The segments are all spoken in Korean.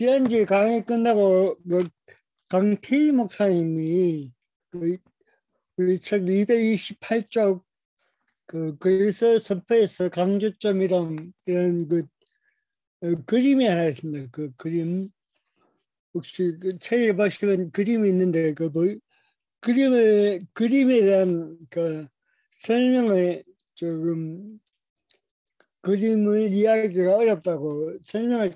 지난주에 강의 끝나고 강태희 목사님이 그 우리 책 228쪽 글에서 선포해서 강조점이란 이런 그림이 하나 있습니다. 그 그림 혹시 그 책에 보시면 그림이 있는데 그림에 대한 설명을 조금 그림을 이야기가 어렵다고 설명을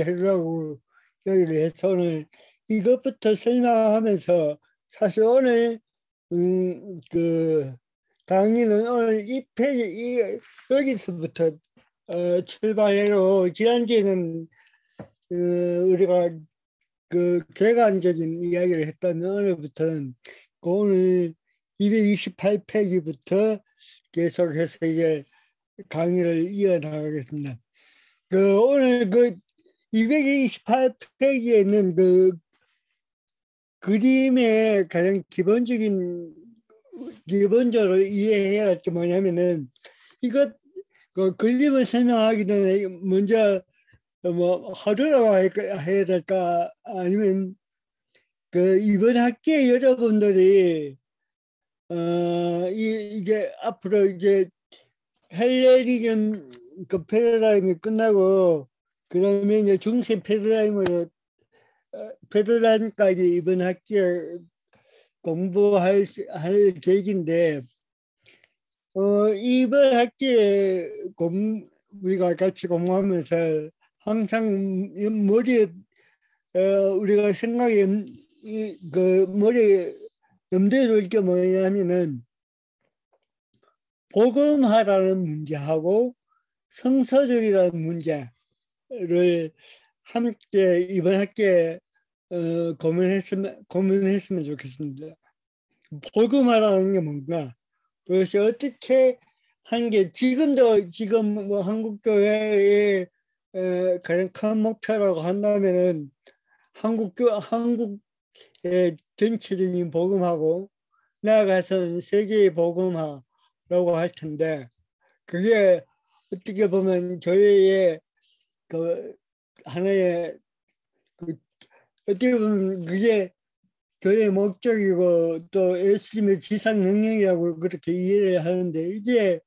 하려고 여기를 해서 오늘 이것부터 설명하면서 사실 오늘 강의는 오늘 이 페이지 여기서부터 출발해로 지난주에는 우리가 객관적인 이야기를 했다면 오늘부터는 오늘 228페이지부터 계속해서 이제 강의를 이어나가겠습니다. 오늘 228페이지에 있는 그림의 가장 기본적으로 이해해야 할 게 뭐냐면은 그림을 설명하기 전에 먼저 하루라고 해야 될까 아니면 이번 학기에 여러분들이 이제 앞으로 이제 헬레니즘 패러다임이 끝나고 그다음에 이제 중세 패러다임까지 이번 학기에 공부할 계획인데 이번 학기에 우리가 같이 공부하면서 항상 머리에 우리가 생각에 머리에 염두에 둘 게 뭐냐면은 복음화라는 문제하고 성서적이라는 문제를 함께 이번 학기에 고민했으면 좋겠습니다. 복음화라는 게 뭔가, 그것이 어떻게 한 게 지금 뭐 한국교회의 가장 큰 목표라고 한다면은 한국의 전체적인 복음하고 나아가서는 세계의 복음화라고 할 텐데, 그게 어떻게 보면 교회의 하나의 어떻게 보면 그게 교회의 목적이고 또 예수님의 지상 능력이라고 그렇게 이해를 하는데, 이게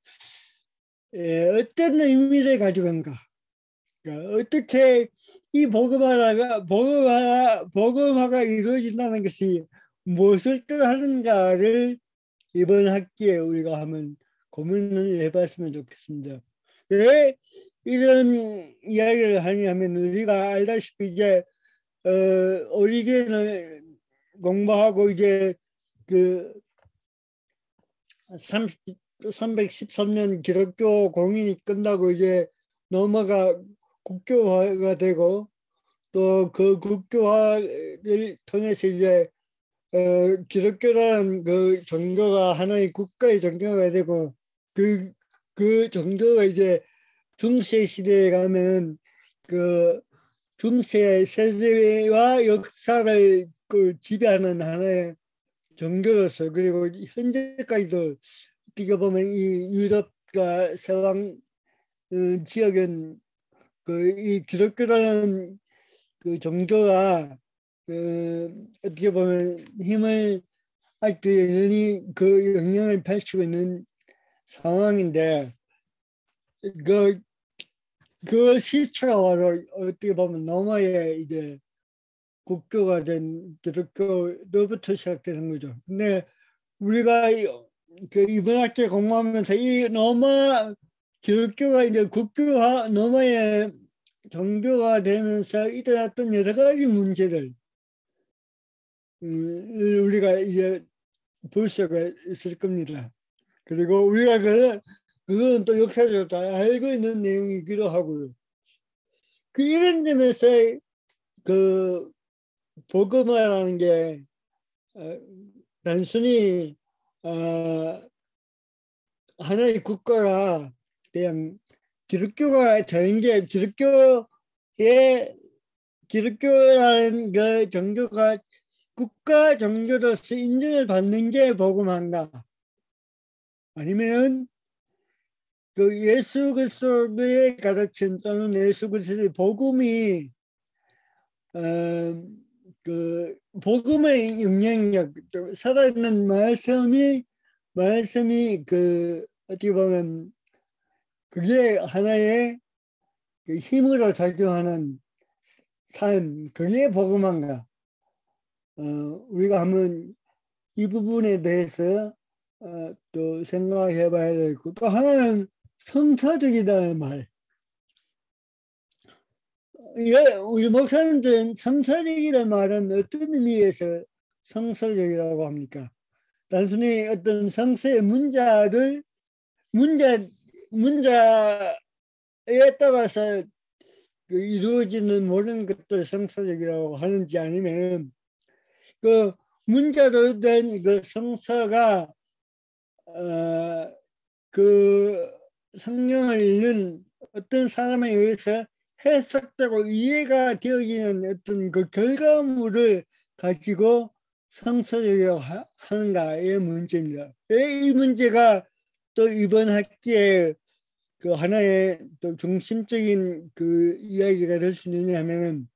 어떤 의미를 가지고 있는가, 그러니까 어떻게 이 복음화가 이루어진다는 것이 무엇을 뜻하는가를 이번 학기에 우리가 한번 고민을 해봤으면 좋겠습니다. 왜 이런 이야기를 하냐면, 우리가 알다시피 이제 오리겐을 공부하고 이제 313년 기독교 공인이 끝나고 이제 넘어가 국교화가 되고, 또 그 국교화를 통해서 이제 기독교라는 종교가 하나의 국가의 종교가 되고, 그 종교가 이제 중세 시대에 가면 중세 세대와 역사를 지배하는 하나의 종교로서, 그리고 현재까지도 어떻게 보면 이 유럽과 서방 지역은 이 기독교라는 종교가 어떻게 보면 힘을 아직도 여전히 영향을 펼치고 있는 상황인데, 그 시초가 바로 어떻게 보면 로마의 이제 국교가 된 기독교로부터 시작되는 거죠. 근데 우리가 이번 학기에 공부하면서 이 로마 기독교가 이제 로마의 종교가 되면서 일어났던 여러 가지 문제를 우리가 이제 볼 수가 있을 겁니다. 그리고 우리가 그건 또 역사적으로 다 알고 있는 내용이기도 하고요. 이런 점에서 복음화라는 게 단순히 하나의 국가가 그냥 기독교가 되는 게, 기독교라는 종교가 국가 종교로서 인정을 받는 게 복음화인가, 아니면 그 예수 그리스도의 가르침 또는 예수 그리스도의 복음이 그 복음의 영향력, 또 살아있는 말씀이 그 어떻게 보면 그게 하나의 그 힘으로 작용하는 삶, 그게 복음인가? 우리가 한번 이 부분에 대해서 또 생각해 봐야 되고, 또 하나는 성서적이라는 말. 우리 목사님들은 성서적이라는 말은 어떤 의미에서 성서적이라고 합니까? 단순히 어떤 성서의 문자에 따라서 그 이루어지는 모든 것들 성서적이라고 하는지, 아니면 그 문자로 된 그 성서가 그 성경을 읽는 어떤 사람에 의해서 해석되고 이해가 되어지는 어떤 그 결과물을 가지고 성서적이라고 하는가의 문제입니다. 왜 이 문제가 또 이번 학기에 그 하나의 또 중심적인 그 이야기가 될 수 있느냐 하면은,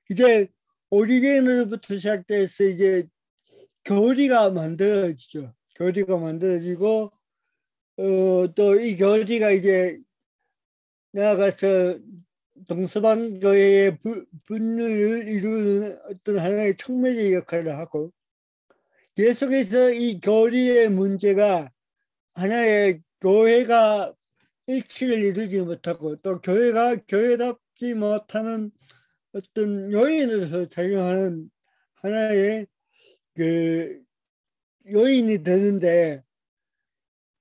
이제 오리겐으로부터 시작돼서 이제 교리가 만들어지죠. 교리가 만들어지고 또 이 교리가 이제 나아가서 동서방교회의 분류를 이루는 어떤 하나의 촉매제 역할을 하고, 계속해서 이 교리의 문제가 하나의 교회가 일치를 이루지 못하고 또 교회가 교회답지 못하는 어떤 요인으로서 작용하는 하나의 그 요인이 되는데,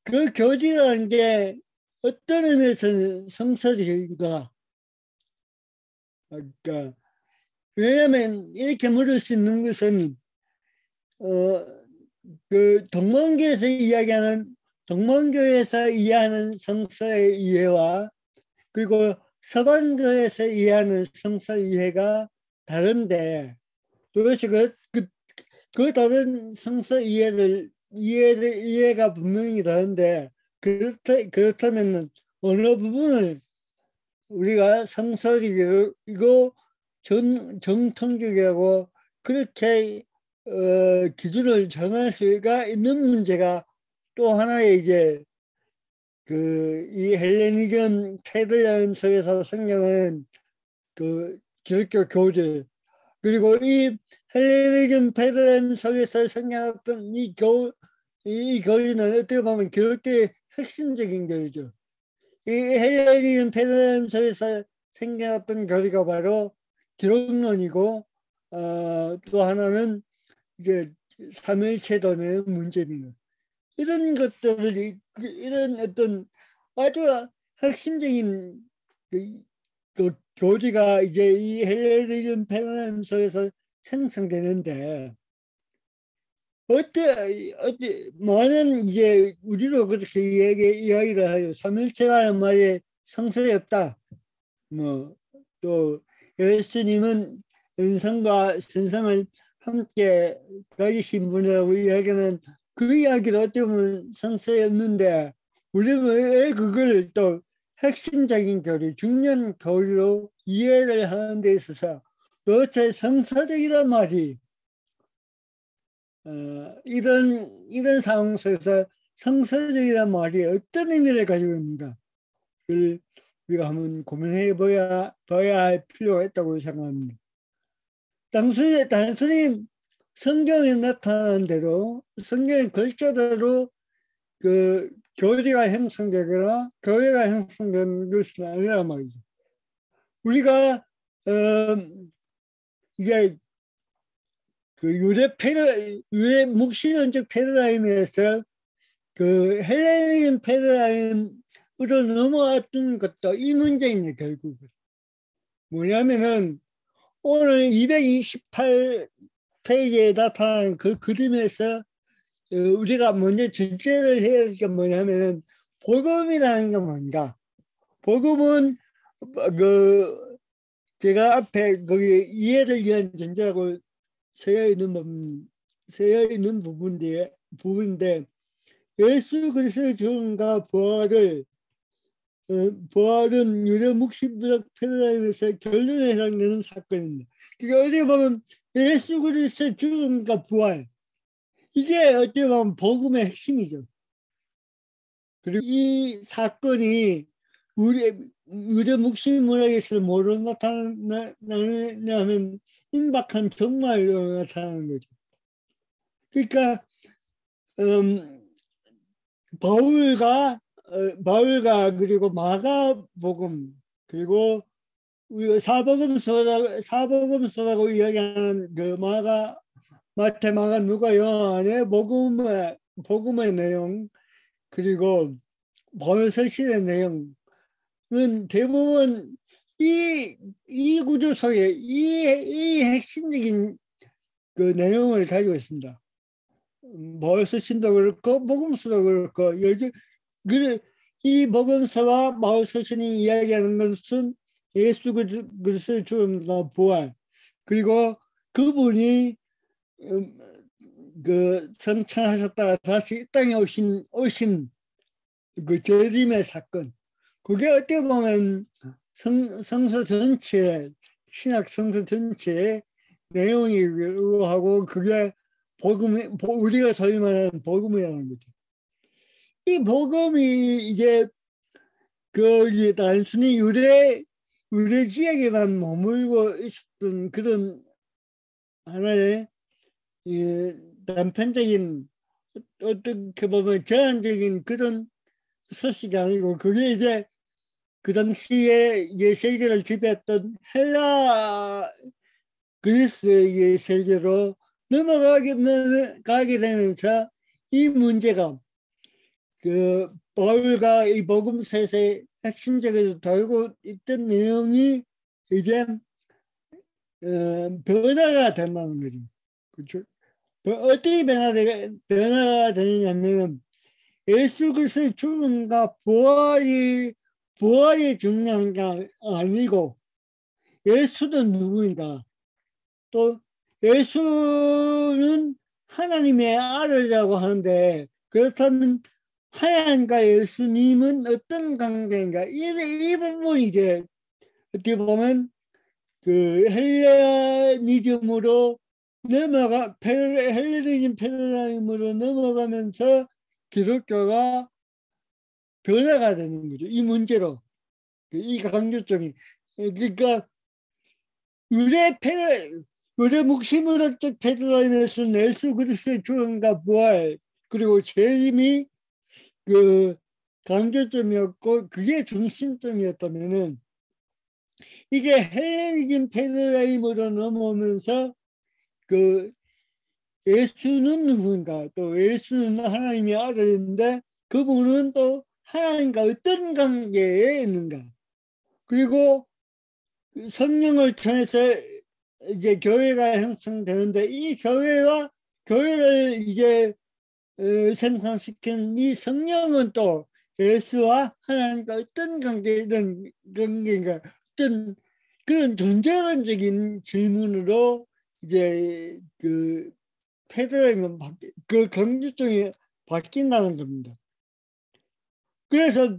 그 교리라는 게 어떤 의미에서는 성서적인가? 그러니까 왜냐하면 이렇게 물을 수 있는 것은 그 동방교에서 이해하는 성서의 이해와 그리고 서방교에서 이해하는 성서 이해가 다른데, 도대체 그 다른 성서 이해가 분명히 다른데, 그렇다면 어느 부분을 우리가 성서적이고 정통적이라고 그렇게 기준을 정할 수가 있는 문제가, 또 하나의 이제 그 이 헬레니즘 테들리즘 속에서 생겨난 그 기독교 교리, 그리고 이 헬레니즘 패러다임 속에서 생겨났던 이 교리는 어떻게 보면 기독교의 핵심적인 교리죠. 이 헬레니즘 패러다임 속에서 생겨났던 교리가 바로 기독론이고, 또 하나는 이제 삼일체론의 문제입니다. 이런 것들을, 이런 어떤 아주 핵심적인 그 교리가 이제 이 헬레니즘 패러다임 속에서 생성되는데, 많은 이제 우리로 그렇게 이야기를 하죠. 삼일체라는 말에 성서에 없다. 뭐 또 예수님은 은성과 선성을 함께 가지신 분이라고 이야기하는 그 이야기를 어떻게 보면 성서에 없는데, 우리는 왜 그걸 또 핵심적인 교리, 중요한 교리로 이해를 하는 데 있어서 도대체 성서적이란 말이 이런 상황 속에서 성서적이란 말이 어떤 의미를 가지고 있는가, 그걸 우리가 한번 고민해 봐야 할 필요가 있다고 생각합니다. 단순히 성경에 나타난 대로, 성경의 글자대로 그 교리가 형성되거나 교회가 형성되는 것은 아니란 말이죠. 우리가 이제 그 유대 묵신론적 패러다임에서 그 헬레니즘 패러다임으로 넘어왔던 것도 이 문제입니다. 결국은 뭐냐면은 오늘 228페이지에 나타난 그 그림에서 우리가 먼저 전제를 해야 할 게 뭐냐면, 복음이라는 게 뭔가. 복음은 그 제가 앞에 거기 이해를 위한 전제라고 쓰여 있는 부분인데 예수 그리스도의 죽음과 부활을 부활은 유래 묵시부적 패러다임에서 결론에 해당되는 사건입니다. 그러니까 어디 보면 예수 그리스도의 죽음과 부활, 이게 어떻게 보면 복음의 핵심이죠. 그리고 이 사건이 우리 묵신 문학에서 뭐로 나타나냐면 임박한 정말로 나타나는 거죠. 그러니까 바울과 그리고 마가복음 그리고 사복음서라고 이야기하는 그 마태, 마가, 누가, 요한의 복음의 내용 그리고 바울서신의 내용은 대부분 이 구조 속에 이 핵심적인 그 내용을 가지고 있습니다. 바울서신도 그렇고 복음서도 그렇고 이 복음서와 바울서신이 이야기하는 것은 예수 그리스도의 죽음과 부활 그리고 그분이 그 성천하셨다가 다시 이 땅에 오신 그 재림의 사건, 그게 어떻게 보면 성서 전체, 신약 성서 전체의 내용이기도 하고 그게 우리가 소위 말하는 복음이라는 거죠. 이 복음이 이제 그 단순히 유래 지역에만 머물고 있었던 그런 하나의 단편적인 어떻게 보면 제한적인 그런 소식이 아니고 그게 이제 그 당시에 세계를 지배했던 헬라 그리스의 세계로 넘어가게 되면서 이 문제가 그 바울과 이 복음서에서 핵심적으로 다루고 있던 내용이 이제 변화가 된다는 거죠. 그렇죠? 어떻게 변화가 되느냐면 예수 그리스도의 죽음과 부활이 중요한 게 아니고 예수는 누구인가? 또 예수는 하나님의 아들이라고 하는데 그렇다면 하나님과 예수님은 어떤 관계인가? 이 부분이 이제 어떻게 보면 그 헬레니즘으로 헬레니즘 패러다임으로 넘어가면서 기독교가 변화가 되는 거죠. 이 문제로. 이 강조점이. 그러니까 유래 묵시문학적 패러다임에서는 예수 그리스도의 죽음과 부활 그리고 재림이 그 강조점이었고 그게 중심점이었다면은 이게 헬레니즘 패러다임으로 넘어오면서 그 예수는 누군가 또 예수는 하나님의 아들인데 그분은 또 하나님과 어떤 관계에 있는가 그리고 성령을 통해서 이제 교회가 형성되는데 이 교회를 이제 생산시킨 이 성령은 또 예수와 하나님과 어떤 관계인가 어떤 그런 존재론적인 질문으로 이제 그 패러다임은 그 경주증이 바뀐다는 겁니다. 그래서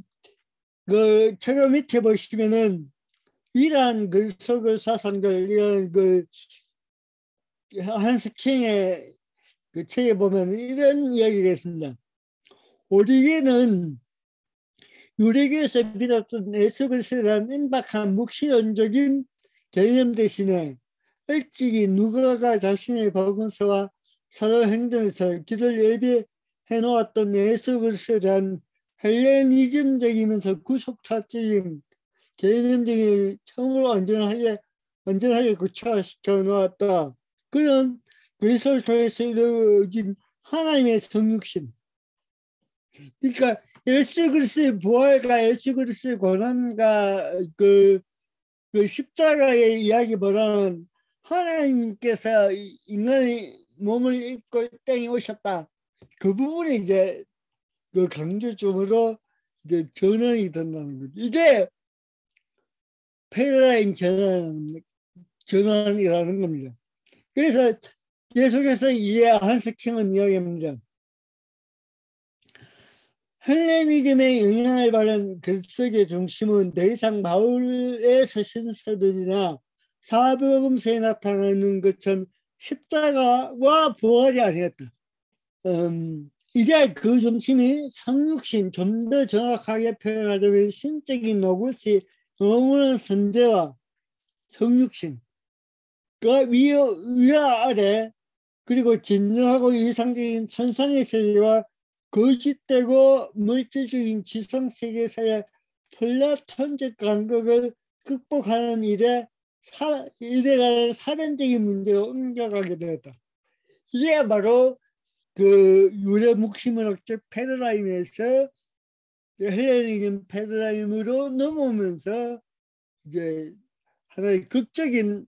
그 책의 밑에 보시면은 이러한 글속을 사상들 이런 그 한스킹의 그 책에 보면 이런 이야기가 있습니다. 오리게는 유래교에서 비롯된 예수 그리스도라는 임박한 묵시론적인 개념 대신에 일찍이 누가가 자신의 복음서와 서로 행전에서 길을 예비해 놓았던 예수 그리스도에 대한 헬레니즘적이면서 구속사적인 개념적인 처음으로 완전하게 구체화시켜 놓았다. 그런 그리스도를 통해서 이루어진 하나님의 성육신. 그러니까 예수 그리스도의 부활과 예수 그리스도의 고난과 그 십자가의 이야기보다는 하나님께서 인간의 몸을 입고 땅에 오셨다. 그 부분이 이제 그 강조점으로 이제 전환이 된다는 거죠. 이게 패러다임 전환이라는 겁니다. 그래서 계속해서 한스킹은 이야기합니다. 헬레니즘의 영향을 받은 글쓰기의 중심은 더 이상 바울의 서신서들이나 사복음서에 나타나는 것처럼 십자가와 부활이 아니었다. 이제 그 중심이 성육신, 좀 더 정확하게 표현하자면 신적인 로고스의 영원한 선제와 성육신, 그 위와 아래, 그리고 진정하고 이상적인 천상의 세계와 거짓되고 물질적인 지성세계 사이의 플라톤적 간극을 극복하는 일에 관한 사변적인 문제로 옮겨가게 되었다. 이게 바로 그 유래 묵시문학적 패러다임에서 헬레니즘 패러다임으로 넘어오면서 이제 하나의 극적인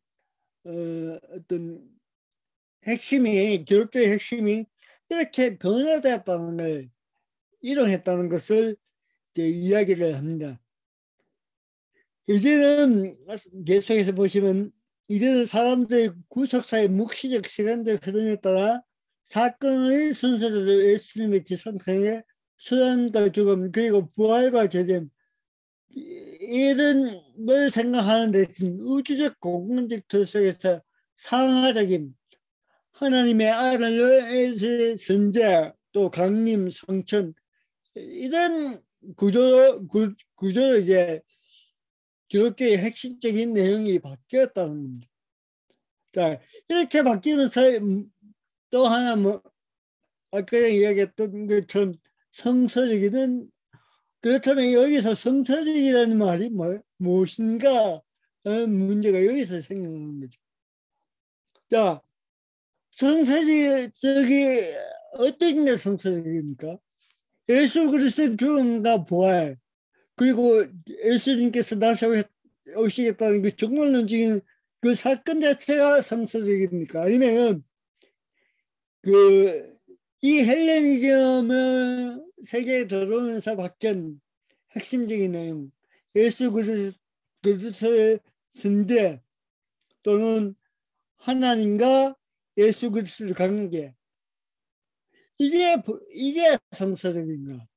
어떤 핵심이, 기독교의 핵심이 이렇게 변화되었다는 걸, 이뤄냈다는 것을 이제 이야기를 합니다. 이제는 계속해서 보시면 이제는 사람들의 구속사의 묵시적 시간적 흐름에 따라 사건의 순서대로 예수님의 지상생애, 수련과 죽음, 그리고 부활과 재림, 이런 걸 생각하는데 우주적 공간적 틀 속에서 상하적인 하나님의 아들의 선제, 또 강림, 성천, 이런 구조로 이제 기독교의 핵심적인 내용이 바뀌었다는 겁니다. 자, 이렇게 바뀌면서 또 하나 아까 이야기했던 것처럼 성서적이든, 그렇다면 여기서 성서적이라는 말이 무엇인가 문제가 여기서 생기는 거죠. 자, 성서적이 어떤 게 성서적입니까? 예수 그리스도의 죽음과 부활, 그리고 예수님께서 다시 오시겠다는 그 정말론적인 그 사건 자체가 성서적입니까? 아니면 이 헬레니즘의 세계에 들어오면서 바뀐 핵심적인 내용, 예수 그리스도의 존재 또는 하나님과 예수 그리스도의 관계, 이게 성서적인가?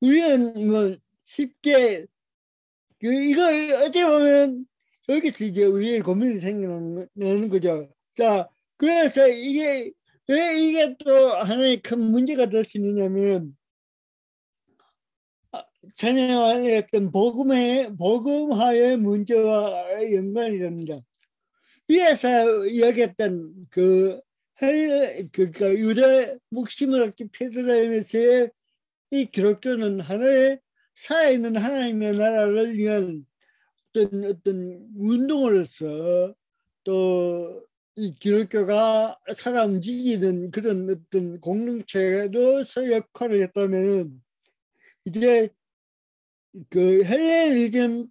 우리는 뭐 쉽게 이거 어떻게 보면 여기서 이제 우리의 고민이 생기는 거죠. 자, 그래서 왜 이게 또 하나의 큰 문제가 될 수 있느냐면, 전에 말했던 복음화의 문제와 연관이 됩니다. 위에서 이야기했던 유대 묵시문학적 패러다임에서의 이 기독교는 하나의 살아있는 하나님의 나라를 위한 어떤 운동으로서, 또 이 기독교가 살아 움직이는 그런 어떤 공동체로서 역할을 했다면, 이제 그 헬레니즘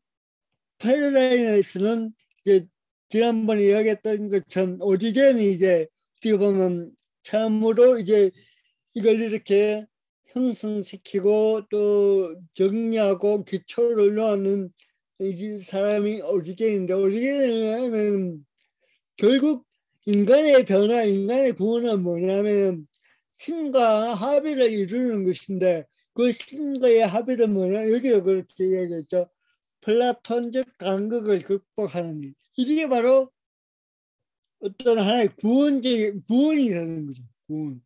패러다임에서는 이제 지난번에 이야기했던 것처럼 오리겐이 이제 어떻게 보면 처음으로 이제 이걸 이렇게 형성시키고 또 정리하고 기초를 놓는 이 사람이 오리겐인데, 오리겐은 결국 인간의 변화, 인간의 구원은 뭐냐면 신과 합의를 이루는 것인데, 그 신과의 합의는 뭐냐? 여기가 그렇게 이야기했죠. 플라톤적 간극을 극복하는 일. 이게 바로 어떤 하나의 구원이 되는 거죠. 구원.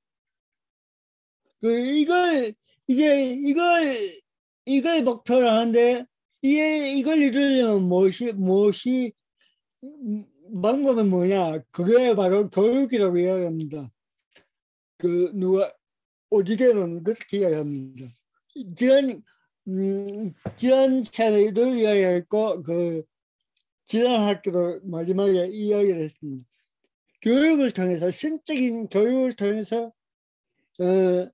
이걸 목표로 하는데, 이걸 이루려면 무엇이 방법은 뭐냐? 그게 바로 교육이라고 이야기합니다. 오디게는 그렇게 이야기합니다. 지난 차례도 이야기했고, 지난 학기도 마지막에 이야기를 했습니다. 교육을 통해서, 신적인 교육을 통해서 그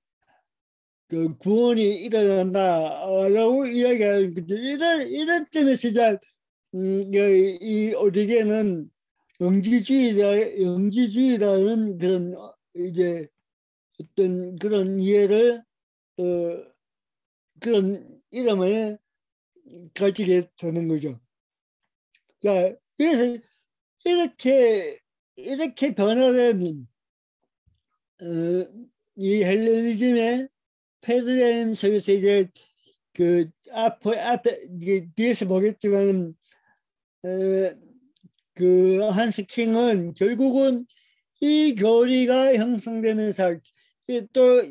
구원이 일어난다라고 이야기하는 거죠. 이런 점에서 이 오리겐은 영지주의라는 그런 이제 어떤 그런 이해를 그런 이름을 가지게 되는 거죠. 자, 그래서 이렇게 변화된 이 헬레니즘의 패러다임 속에서 이제 그 앞에 이게 뒤에서 보겠지만 그 한스 킹은 결국은 이 교리가 형성되면서 또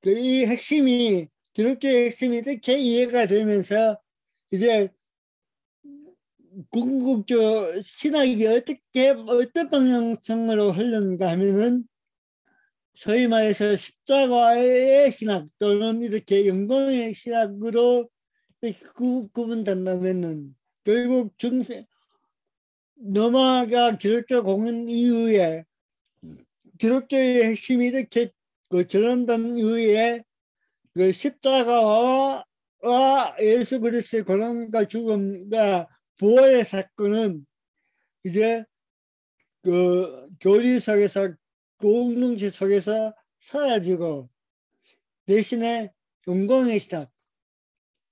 이 핵심이 기독교의 핵심이 이렇게 이해가 되면서 이제 궁극적 신학이 어떤 방향성으로 흘렀는가 하면은 소위 말해서 십자가의 신학 또는 이렇게 영광의 신학으로 구분된다면은 결국 로마가 기독교 공인 이후에 기독교의 핵심이 이렇게 전환된 이후에 그 십자가와 예수 그리스도의 고난과 죽음과 부활의 사건은 이제 그 교리 속에서 공동체 속에서 사라지고 대신에 영광의 시작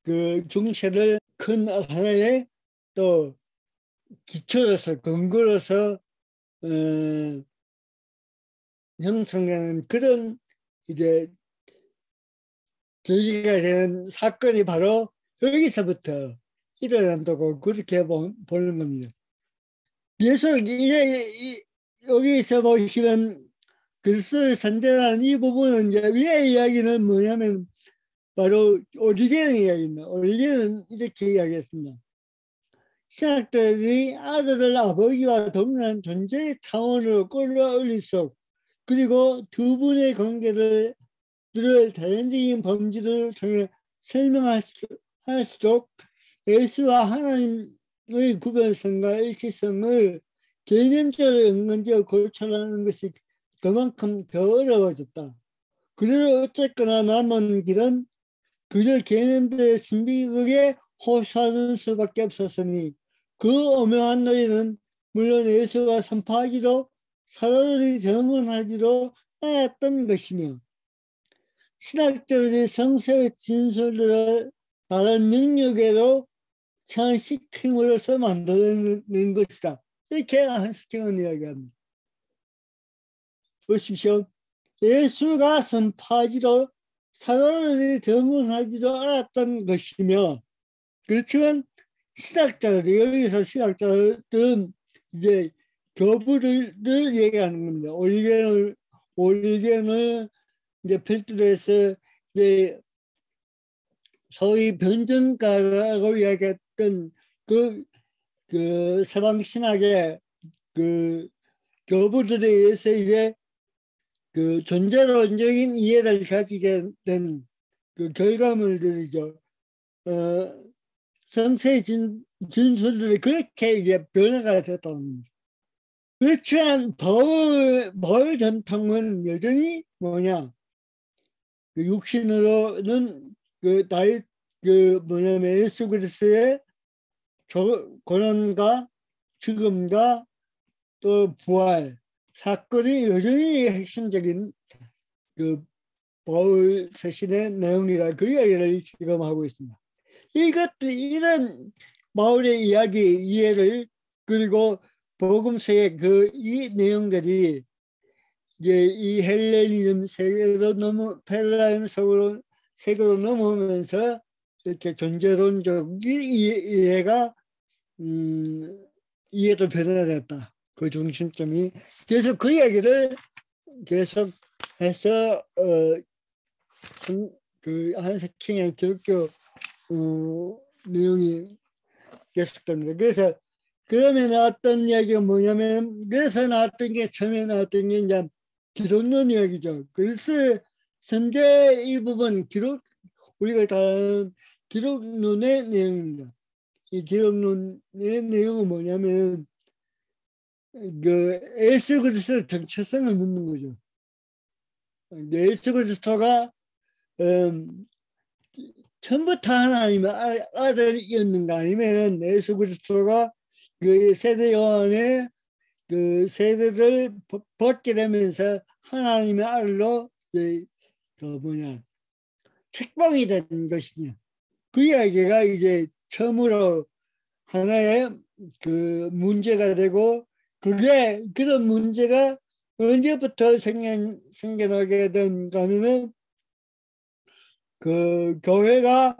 그 중세를 큰 하나의 또 기초로서 근거로서 형성하는 그런 이제 계기가 되는 사건이 바로 여기서부터 일어난다고 그렇게 보는 겁니다. 계속 이제 여기서 보시면 그리스도의 선제라는 이 부분은 이제 위의 이야기는 뭐냐면 바로 오리겐의 이야기입니다. 오리겐은 이렇게 이야기했습니다. 신학자들이 아들을 아버지와 동일한 존재의 차원으로 끌어올릴 수 그리고 두 분의 관계를 자연적인 범주를 통해 설명할 수록 예수와 하나님의 구별성과 일치성을 개념적으로 연관지어 고찰하는 것이 그만큼 더 어려워졌다. 그래도 어쨌거나 남은 길은 그저 개념들의 신비극에 호소하는 수밖에 없었으니 그 오묘한 노래는 물론 예수가 선포하지도 사도들이 증언하지도 않았던 것이며 신학자들이 성서의 진술을 다른 능력으로 창시킴으로써 만들어낸 것이다. 이렇게 한스킹은 이야기합니다. 보십시오. 예수가 선포하지도 사도들이 증언하지도 않았던 것이며 그렇지만 신학자들 여기서 신학자들은 이제 교부를 얘기하는 겁니다. 오리겐을 이제 필두로 해서 이제 소위 변증가라고 이야기했던 그 서방 신학의 그 교부들에 의해서 이제 그 존재론적인 이해를 가지게 된 그 결과물들이죠. 성서의 진술들이 그렇게 이제 변화가 됐다는 겁니다. 그렇지만 바울 전통은 여전히 뭐냐? 그 육신으로는 뭐냐면 예수 그리스도의 고난과 죽음과 또 부활 사건이 여전히 핵심적인 그 바울 서신의 내용이라 그 이야기를 지금 하고 있습니다. 이런 바울의 이해를 그리고 복음서의 이 내용들이 이제 이 헬레니즘 패러다임 세계로 넘어오면서 이렇게 존재론적 이해가 이해도 변화됐다. 그 중심점이 그래서 그 이야기를 계속해서 그 한스킹의 기독교 내용이 계속됩니다. 그래서 그러면 나왔던 이야기가 뭐냐면 그래서 나왔던 게 처음에 나왔던 게 이제 기독론 이야기죠. 그래서 선제 이 부분 우리가 다 아는 기독론의 내용입니다. 이 기독론의 내용은 뭐냐면 그 예수 그리스도의 정체성을 묻는 거죠. 예수 그리스도가 처음부터 하나님의 아들이었는가 아니면 예수 그리스도가 그 세대 요한의 그 세대를 벗게 되면서 하나님의 아들로 책방이 된 것이냐. 그 이야기가 이제 처음으로 하나의 그 문제가 되고 그런 문제가 언제부터 생겨나게 된가 하면은 그 교회가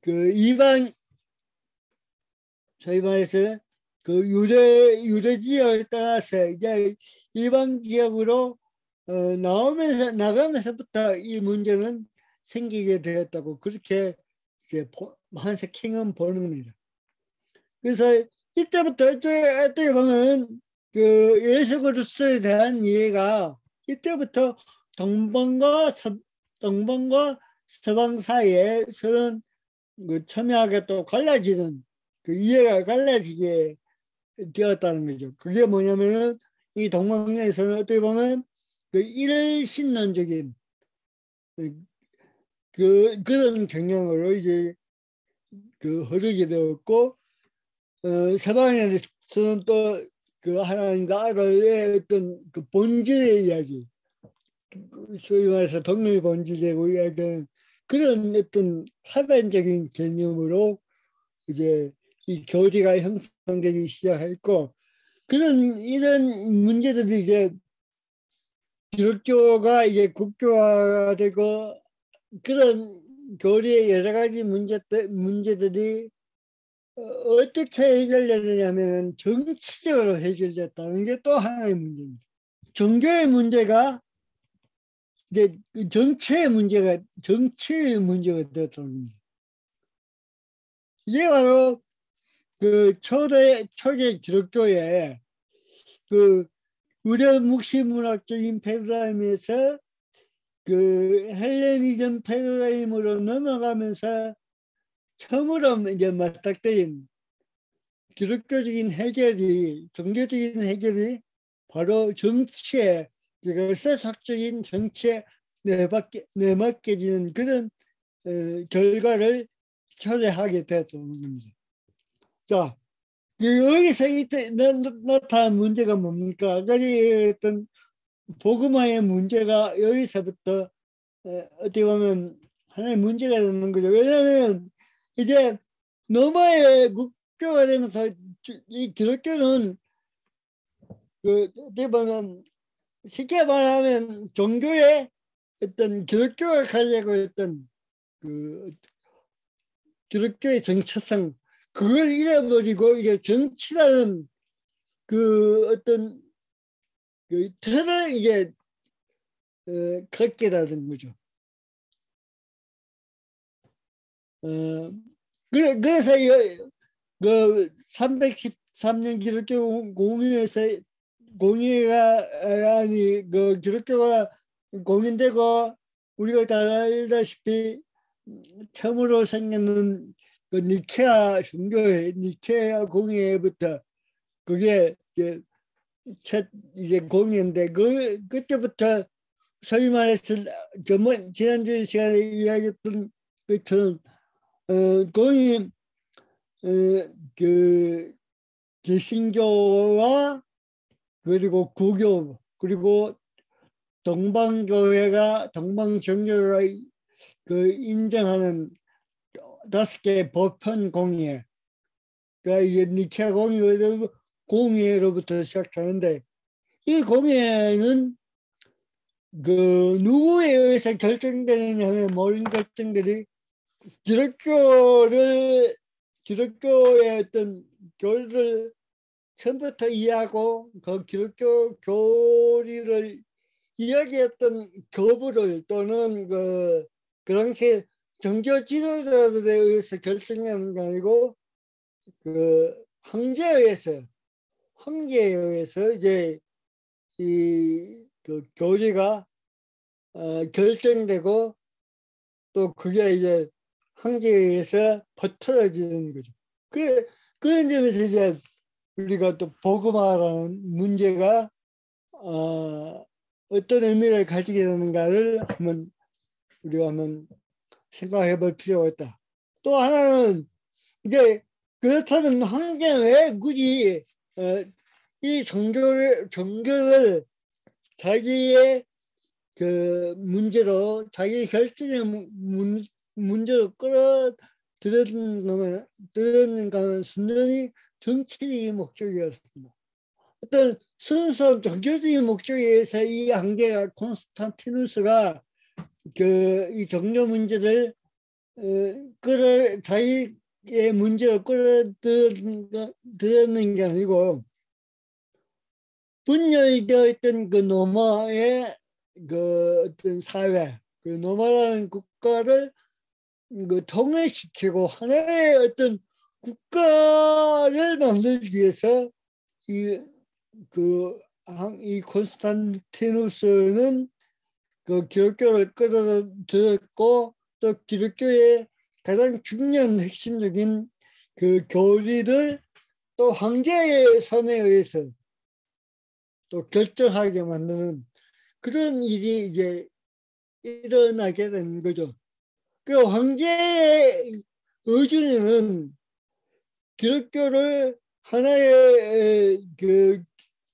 그 이방 소위 말해서 그 유대 지역에 따라서 이제 이방 지역으로 나가면서부터 이 문제는 생기게 되었다고 그렇게 이제 한세 킹은 보는 겁니다. 그래서 이때부터 어떻게 보면 그 예수 그리스도에 대한 이해가 이때부터 동방과 서방 사이에 서로 그 첨예하게 또 갈라지는 그 이해가 갈라지게 되었다는 거죠. 그게 뭐냐면은 이 동방에서는 어떻게 보면 그 일신론적인 그런 경향으로 이제 그 흐르게 되었고 서방에서는 또 그 하나님과 아들의 어떤 그 본질의 이야기, 소위 말해서 동물 본질이라고 이야기하는 그런 어떤 사변적인 개념으로 이제 이 교리가 형성되기 시작했고 이런 문제들이 이제 기독교가 이제 국교화되고 그런 교리의 여러 가지 문제들이 어떻게 해결되느냐면 정치적으로 해결됐다는 게 또 하나의 문제입니다. 종교의 문제가 이제 정치의 문제가 되었다는 겁니다. 이게 바로 그 초대 기독교의 그 의료 묵시문학적인 패러다임에서 그 헬레니즘 패러다임으로 넘어가면서 처음으로 이제 맞닥뜨린 기독교적인 해결이 종교적인 해결이 바로 정치에 세속적인 정치에 내맡겨지는 그런 결과를 초래하게 되었던 겁니다. 자, 여기서 이때 나타난 문제가 뭡니까? 아까 어떤 복음화의 문제가 여기서부터 어떻게 보면 하나의 문제가 되는 거죠. 왜냐하면 이제 로마의 국교가 되면서 이 기독교는 그 어떻게 보면 쉽게 말하면 종교의 어떤 기독교가 가지고 있던 그 기독교의 정체성 그걸 잃어버리고 이게 정치라는 그 어떤 그 틀을 이제 갖게 되는 거죠. 그래서 그 313년 기독교 공의가 아니 그 기독교가 공인되고 우리가 다 알다시피 처음으로 생기는 그 니케아 종교회 니케아 공의회부터 그게 이제 첫 이제 공의인데 그때부터 소위 말해서 지난주 시간에 이야기했던 것처럼 공의 그 개신교와 그리고 구교 그리고 동방종교가 그 인정하는 5개의 법헌 공의회 그러니까 이게 니케아 공의회로부터 시작하는데 이 공의회는 그 누구에 의해서 결정되느냐 하면 모든 결정들이 기독교의 어떤 교리를 처음부터 이해하고 그 기독교 교리를 이야기했던 교부를 또는 그 당시 종교 지도자들에 의해서 결정하는 게 아니고 그 황제에 의해서 이제 이 그 교리가 결정되고 또 그게 이제 황제에 의해서 퍼뜨려지는 거죠. 그런 점에서 이제 우리가 또 복음화라는 문제가 어떤 의미를 가지게 되는가를 우리가 한번 생각해 볼 필요가 있다. 또 하나는 이제 그렇다면 황제는 왜 굳이 이 종교를 자기의 그 문제로 자기 결정의 문제로 끌어들였는가 하면 순전히 정치적인 목적이었습니다. 어떤 순수한 종교적인 목적에 의해서 이 황제가 콘스탄티누스가 이 종교 문제를 자기의 문제를 끌어들였는 게 아니고 분열되어 있던 그 노마의 그 어떤 사회, 그 노마라는 국가를 그 통일시키고 하나의 어떤 국가를 만들기 위해서 이 콘스탄티누스는 그 기독교를 끌어들였고 또 기독교의 가장 중요한 핵심적인 그 교리를 또 황제의 선에 의해서 또 결정하게 만드는 그런 일이 이제 일어나게 되는 거죠. 그 황제의 의중에는 기독교를 하나의 그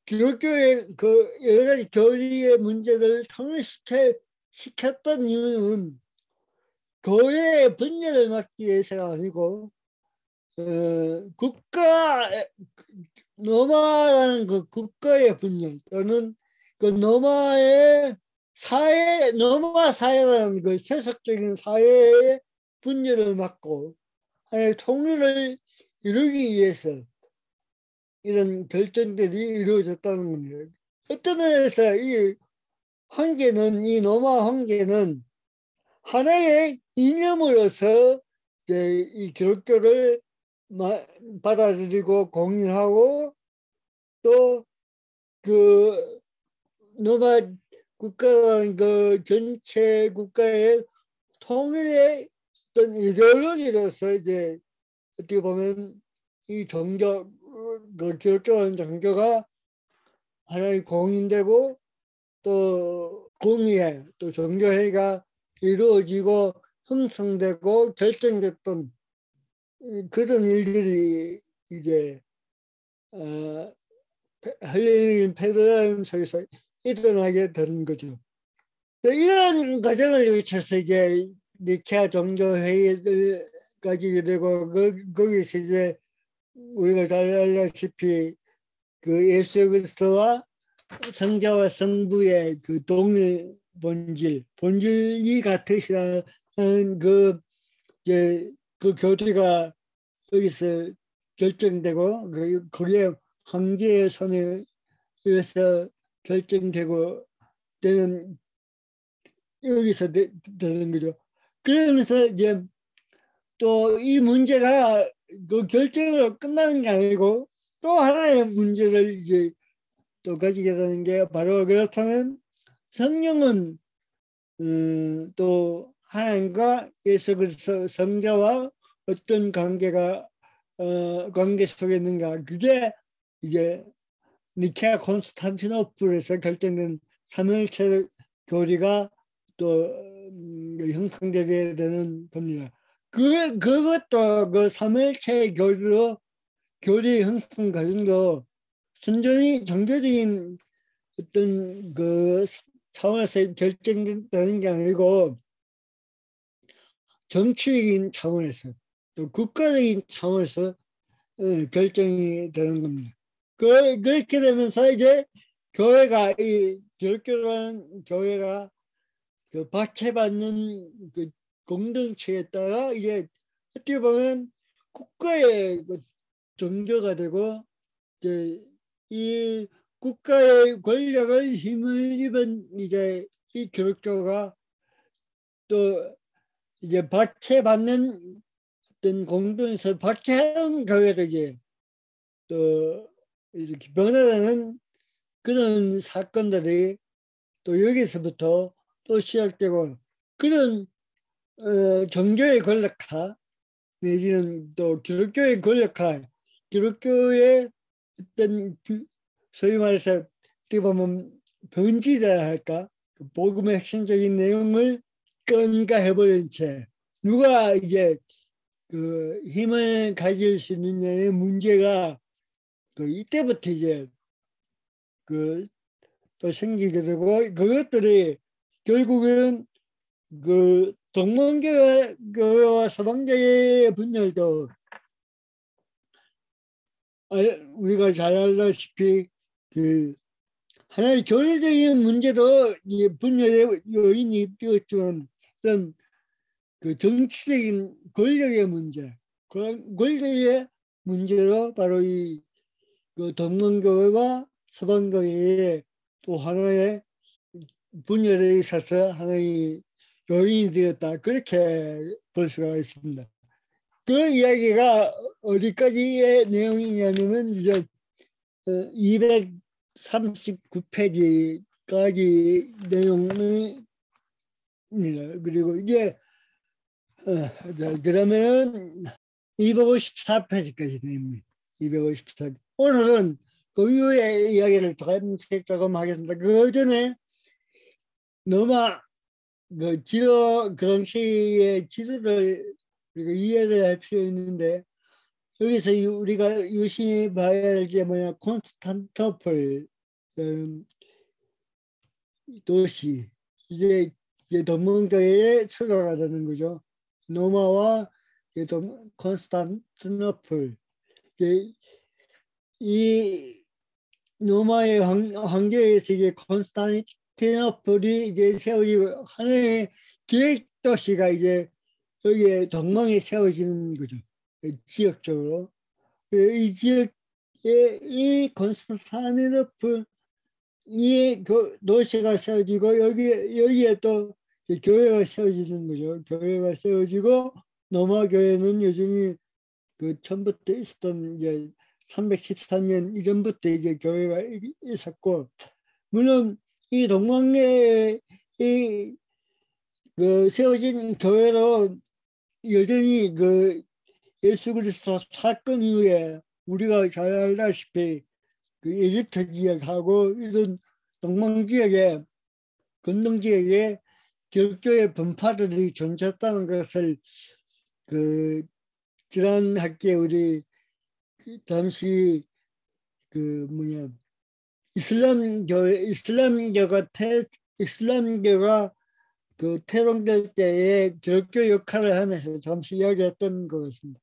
기독교의 그 여러 가지 교리의 문제를 통일시켰던 이유는 교회의 분열을 막기 위해서가 아니고 노마라는 그 국가의 분열 또는 그 노마 사회라는 그 세속적인 사회의 분열을 막고 하나의 통일을 이루기 위해서 이런 결정들이 이루어졌다는 겁니다. 어떤 면에서 이 노마 황제는 하나의 이념으로서 이제 이 기독교를 받아들이고 공유하고 또 그 노마 국가라는 그 전체 국가의 통일의 어떤 이데올로기로서 이제 어떻게 보면 이 그 기독교라는 종교가 하나의 공인되고 또 공의회 또 종교회의가 이루어지고 형성되고 결정됐던 그런 일들이 이제 헬레니즘 페르라임 속에서 일어나게 되는 거죠. 이런 과정을 거쳐서 이제 니케아 종교회의를 가지게 되고 거기서 이제 우리가 잘 알다시피 그 예수 그리스도와 성자와 성부의 그 동일 본질이 같으시다는 그 교리가 여기서 결정되고 그게 황제의 손에 의해서 결정되고 되는 여기서 되는 거죠. 그러면서 이제 또 이 문제가 그 결정으로 끝나는 게 아니고 또 하나의 문제를 이제 또 가지게 되는 게 바로 그렇다면 성령은 또 하나님과 예수 그리스도 성자와 어떤 관계 속에 있는가 그게 이제 니케아 콘스탄티노플에서 결정된 삼일체 교리가 또 형성되게 되는 겁니다. 그것도 그 삼일체 교리 형성 과정도 순전히 종교적인 어떤 그 차원에서 결정되는 게 아니고 정치적인 차원에서 또 국가적인 차원에서 결정이 되는 겁니다. 그렇게 되면서 이제 이 기독교라는 교회가 그 박해받는 그 공동체에 따라 이제 어떻게 보면 국가의 그 종교가 되고 이제 이 국가의 권력을 힘을 입은 이제 이 기독교가 또 이제 박해받는 어떤 공동에서 박해하는 교회를 이제 또 이렇게 변화되는 그런 사건들이 또 여기서부터 또 시작되고 그런 종교의 권력화 내지는 또 기독교의 권력화 기독교의 어떤 소위 말해서 어떻게 보면 변질이라 할까 복음의 핵심적인 내용을 끈가해버린 채 누가 이제 그 힘을 가질 수 있느냐의 문제가 그 이때부터 이제 그 또 생기게 되고 그것들이 결국은 그 동문교회와 서방교회의 분열도 우리가 잘 알다시피 그 하나의 교회적인 문제도 분열의 요인이 되었지만 어떤 그 정치적인 권력의 문제, 그런 권력의 문제로 바로 그 동문교회와 서방교회의 또 하나의 분열에 있어서 하나의 요인이 되었다. 그렇게 볼 수가 있습니다. 그 이야기가 어디까지의 내용이냐면은 이제 239페이지까지 내용입니다. 그리고 이제 그러면 254페이지까지 내용입니다. 254. 오늘은 그 이후의 이야기를 조금 하겠습니다. 그 전에 너마 그 그런 시의 지도를 우리가 이해를 할 필요 있는데 여기서 우리가 유심히 봐야 할 게 뭐냐 콘스탄티노플 도시 이제 동문교회의 수도가 되는 거죠. 로마와 콘스탄티노플 이 로마의 황제에서 이제 콘스탄티노플이 이제 세워지고 하나의 기획 도시가 이제 여기에 동망에 세워지는 거죠. 지역적으로 이 지역에 이 콘스탄티노플 이 도시가 세워지고 여기에 또 교회가 세워지는 거죠. 교회가 세워지고 로마 교회는 여전히 그 처음부터 있었던 이제 314년 이전부터 이제 교회가 있었고 물론 이 동방에 그 세워진 교회로 여전히 그 예수 그리스도 사건 이후에 우리가 잘 알다시피 그 이집트 지역하고 이런 동방 지역에 건동 지역에 기독교의 분파들이 존재했다는 것을 그 지난 학기에 우리 당시 그 뭐냐 이슬람교가 그 태동될 때에 기독교 역할을 하면서 잠시 이야기했던 것 같습니다.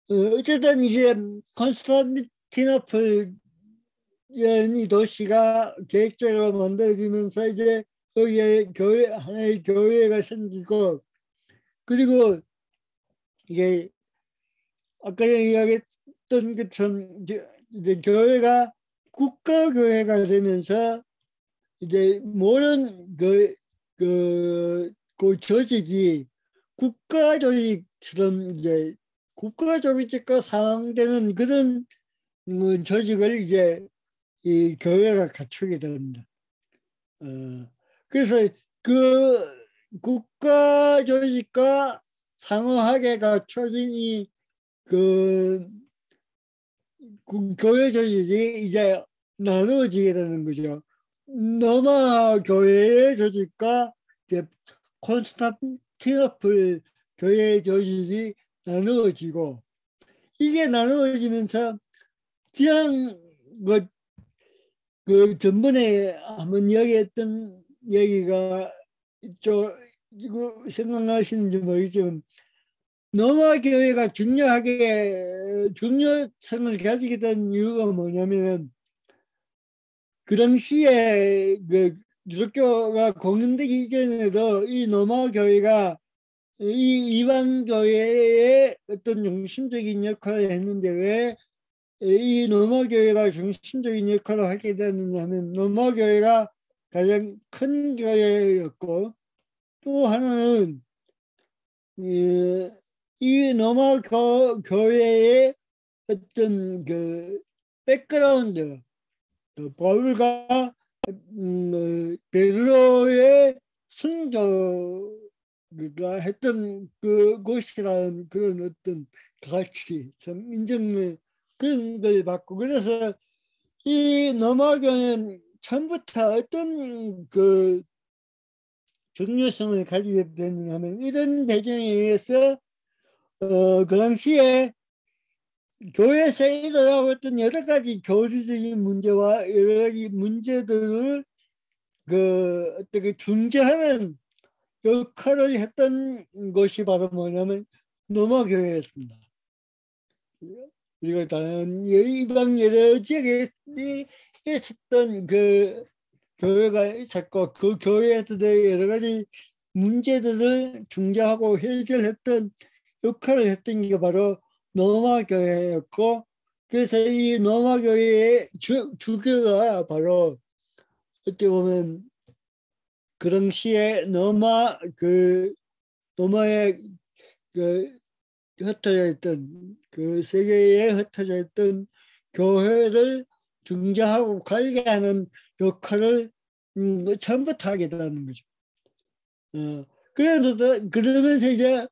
어쨌든 이제 콘스탄티노플 이 도시가 계획적으로 만들어지면서 이제 거기에 하나의 교회가 생기고 그리고 이게 아까 이야기했던 것처럼 이제 교회가 국가교회가 되면서 이제 모든 그 조직이 국가조직처럼 이제 국가조직과 상응되는 그런 조직을 이제 이 교회가 갖추게 됩니다. 그래서 그 국가 조직과 상호하게 갖춰진 그 교회 조직이 이제 나누어지게 되는 거죠. 로마 교회의 조직과 콘스탄티노플 교회의 조직이 나누어지고 이게 나누어지면서 그냥 그 전번에 한번 이야기했던 얘기가 이거 생각나시는지 모르겠지만 로마 교회가 중요성을 가지게 된 이유가 뭐냐면 그 당시에 그 기독교가 공인되기 이전에도 이 로마 교회가 이 이방 교회의 어떤 중심적인 역할을 했는데 왜 이 로마 교회가 중심적인 역할을 하게 됐느냐 하면 로마 교회가 가장 큰 교회였고 또 하나는 이 로마 교회의 어떤 그 백그라운드 바울과 베드로의 순교가 했던 그곳이라는 그런 어떤 가치, 좀 인정을 그런 걸 받고 그래서 이 로마교는 처음부터 어떤 그 중요성을 가지게 되느냐 하면 이런 배경에 의해서 그 당시에 교회에서 일어나고 있던 여러 가지 교리적인 문제와 여러 가지 문제들을 어떻게 중재하는 역할을 했던 것이 바로 뭐냐면 로마 교회였습니다. 우리가 다른 이방 여러 지역에 있었던 그 교회가 있었고 그 교회들의 여러 가지 문제들을 중재하고 해결했던 역할을 했던 게 바로 노마 교회였고 그래서 이 노마 교회의 주교가 바로 어떻게 보면 그 당시에 노마의 그 흩어져 있던 그 세계에 흩어져 있던 교회를 중재하고 관리하는 역할을 처음부터 하게 되는 거죠. 그러면서 이제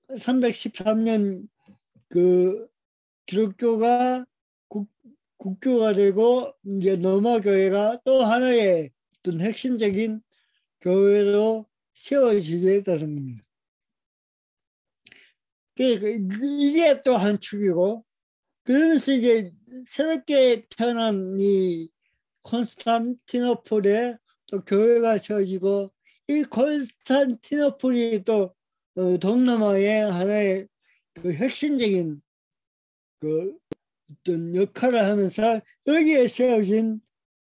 313년 그 기독교가 국교가 되고 이제 노마 교회가 또 하나의 어떤 핵심적인 교회로 세워지게 되는 겁니다. 이게 또 한 축이고 그러면서 이제 새롭게 태어난 이 콘스탄티노플에 또 교회가 세워지고 이 콘스탄티노플이 또 동남아의 하나의 그 핵심적인 그 어떤 역할을 하면서 여기에 세워진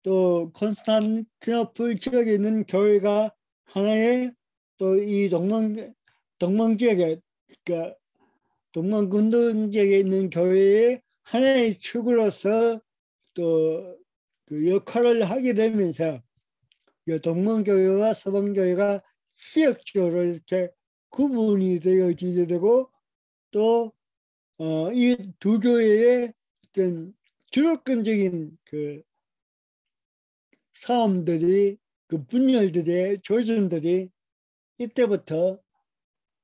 또 콘스탄티노플 지역에 있는 교회가 하나의 또 이 동방 지역에 그러니까 동방군동 지역에 있는 교회의 하나의 축으로서 또 그 역할을 하게 되면서 동방교회와 서방교회가 지역적으로 이렇게 구분이 되어지게 되고 또 이 두 교회의 어떤 주도권적인 그 싸움들이 그 분열들의 조짐들이 이때부터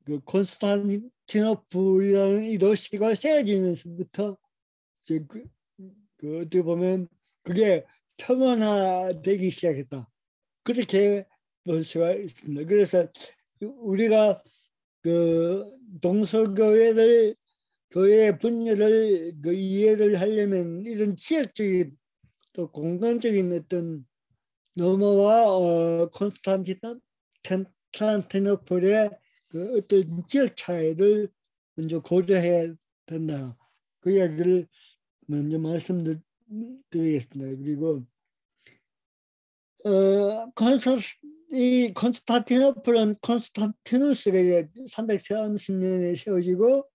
그 콘스탄티노플이라는 이 도시가 세워지면서부터 이제 그 어떻게 보면 그게 평원화되기 시작했다. 그렇게 볼 수가 있습니다. 그래서 우리가 그 동서교회의 분열을 그 이해를 하려면 이런 지역적인 또 공간적인 어떤 노마와 콘스탄티노플의 그 어떤 지역 차이를 먼저 고려해야 된다. 그 이야기를 먼저 말씀드리겠습니다. 그리고 이 콘스탄티노플은 콘스탄티누스가 330년에 세워지고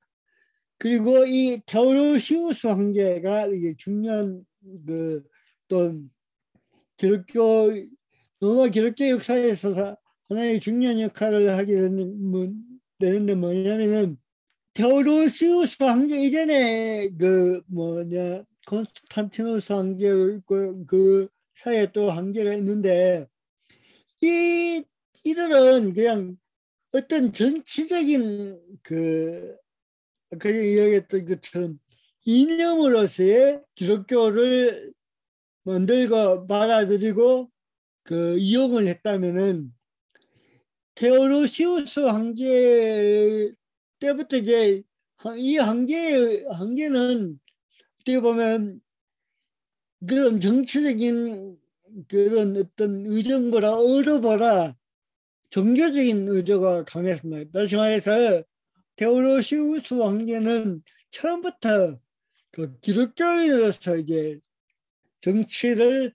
그리고 이 테오도시우스 황제가 이게 중요한 그 또 로마 기독교 역사에서 하나의 중요한 역할을 하게 되는데 뭐냐면은 테오도시우스 황제 이전에 콘스탄티누스 황제 그 사이에 또 황제가 있는데 이들은 그냥 어떤 정치적인 아까 이야기했던 것처럼 이념으로서의 기독교를 만들고 받아들이고 이용을 했다면은 테오도시우스 황제 때부터 이제 이 황제는 어떻게 보면 그런 정치적인 그런 어떤 의도보다 종교적인 의도가 강했습니다. 다시 말해서 테오도시우스 황제는 처음부터 그 기독교인으로서 이제 정치를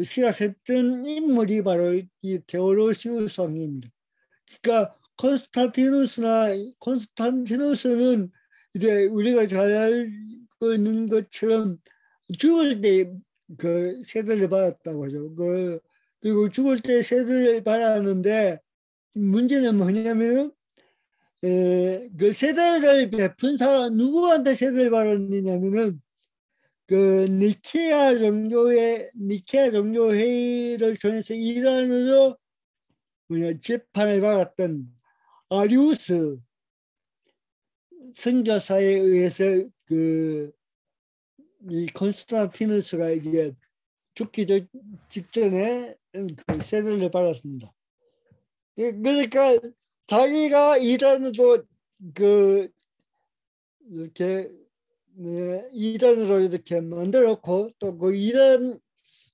시작했던 인물이 바로 이 테오도시우스 황제입니다. 그러니까 콘스탄티누스는 이제 우리가 잘 알고 있는 것처럼 죽을 때 그 세대를 받았다고 하죠. 그리고 죽을 때 세대를 받았는데 문제는 뭐냐면 그 세대를 베푼 사람 누구한테 세대를 받았느냐면은 그 니케아 종교 회의를 통해서 이란으로 재판을 받았던 아리우스 선교사에 의해서 이 콘스탄티누스가 이제 죽기 직전에 그 세례를 받았습니다. 그러니까 자기가 이단으로 이렇게 이단으로 이렇게 만들었고 또 그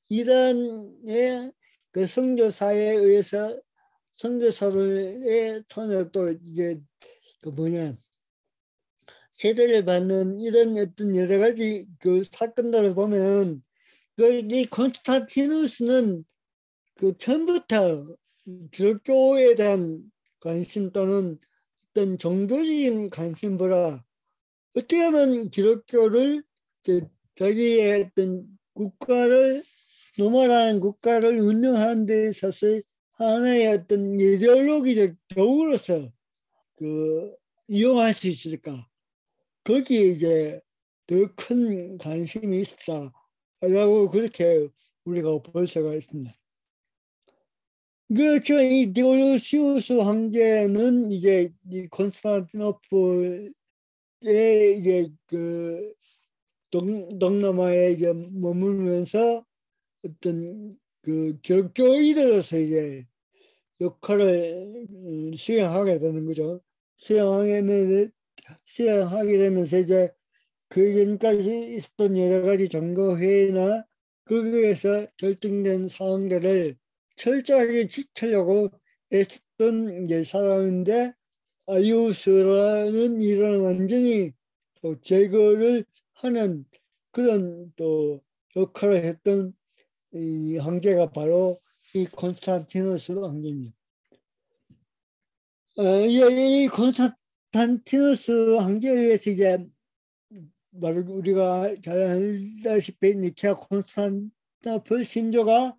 이단의 그 선교사에 의해서 선교사를 통해 또 이게 세례를 받는 이런 어떤 여러 가지 그 사건들을 보면 이 콘스탄티누스는 그 처음부터 기독교에 대한 관심 또는 어떤 종교적인 관심보다 어떻게 하면 기독교를 자기의 어떤 국가를 노마라는 국가를 운영하는 데 있어서 하나의 어떤 이데올로기적 도구로서 이용할 수 있을까? 거기에 이제 더 큰 관심이 있었다라고 그렇게 우리가 볼 수가 있습니다. 그렇지만 이 디오도시우스 황제는 이제 이 콘스탄티노플에 이제 동남아에 이제 머물면서 어떤 기독교인으로서 이제 역할을 수행하게 되는 거죠. 수행하게 되면서 이제 그 전까지 있었던 여러 가지 정거회의나 거기에서 결정된 사항들을 철저하게 지키려고 애썼던 이제 사람인데 아리우스라는 이런 완전히 또 제거를 하는 그런 또 역할을 했던 이 황제가 바로 이 콘스탄티누스 황제입니다. 이 콘스탄티누스 황제에 의해서 이제 바로 우리가 잘 알다시피 니케아 콘스탄티노플 신조가